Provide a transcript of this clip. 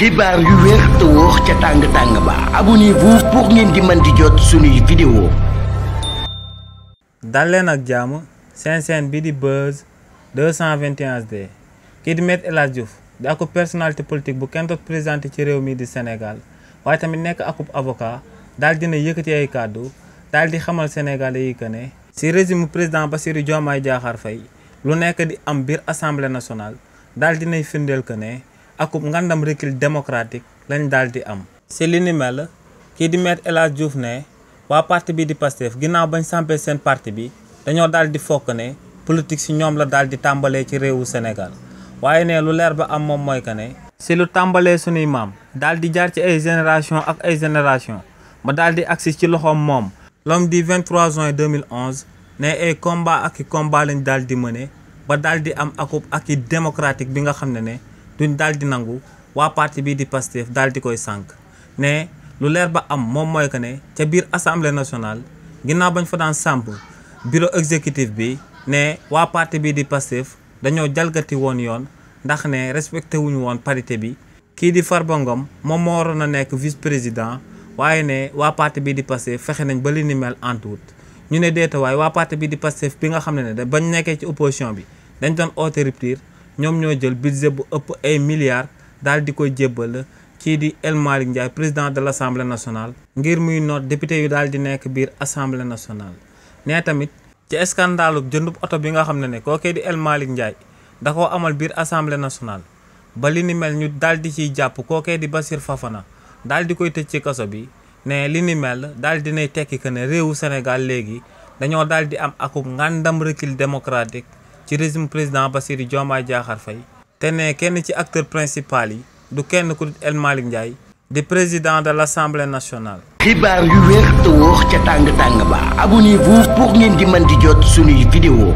xibaar yu wér te wóor ca tàng ba abonnez-vous pour ngeen di mën di jot suñuy vidéo. dal leen ak jàmm seen bi di Buzz 221HD kii di Me El Hadji Diouf di akub personnalité politique bu kenn doot présenté ci réew mi di Sénégal waaye tamit nekk akub avocat daal dina yëkkati ay kàddu daal di xamal sénégalais yi que ne si régime président Bassirou Diomaye Diakhar Faye lu nekk di am biir assemblée nationale daal dinay firndeel que ne akub ngandam recul démocratique lañ daal di am. si li ni mel kii di Me El Hadji Diouf ne waa parti bi di Pastef ginnaaw bañ sampee seen parti bi dañoo daal di fokk ne politique si ñoom la daal di tàmbalee ci réewu Sénégal waaye ne lu leer ba am moom mooy que ne si lu tàmbalee sunuy maam daal di jaar ci ay génération ak ay génération ba daal di agsi ci loxoom moom l'homme du 23 juin 2011 ne ay combat ak i combat lañ daal di mëne ba daal di am akub ak i démocratique bi nga xam ne duñ daal di nangu waa parti bii di Pastef daal di koy sànq ne lu leer ba am moom mooy que ne ca biir assemblée nationale ginnaaw bañ fa daan samp bureau exécutif bi ne waa parti bii di Pastef dañoo jalgati woon yoon ndax ne respecté wuñu woon parité bi kii di Farba Ngom moom moo waroon a nekk vice président waaye ne waa parti bii di Pastef fexe nañ ba li ni mel antuwut ñu ne deeta waaye waa parti bii di Pastef bi nga xam ne bañ nekkee ci opposition bi dañ doon oote rupture ñoom ñoo jël budget bu ëpp ay milliards daal di koy jébbal kii di El Malick Ndiaye président de l' assemblée nationale ngir muy noot député yu daal di nekk biir assemblée nationale. nee tamit ci scandalu jëndub oto bi nga xam ne kookee di El Malick Ndiaye da koo amal biir assemblée nationale ba li ni mel ñu daal di ciy jàpp kookee di Bassirou Fofana daal di koy tëj ci kaso bi ne li ni mel daal dinay tekki que ne réewu Sénégal léegi dañoo daal di am akub ngàndam recul démocratique ci régime président Bassirou Diomaye Diakhar Faye te ne kenn ci acteur principal yi du kenn ku El Malick Ndiaye di président de l' assemblée nationale. xibaar yu wér te wóor ca tàng ba abonnez-vous pour ngeen di mën di jot suñuy vidéo.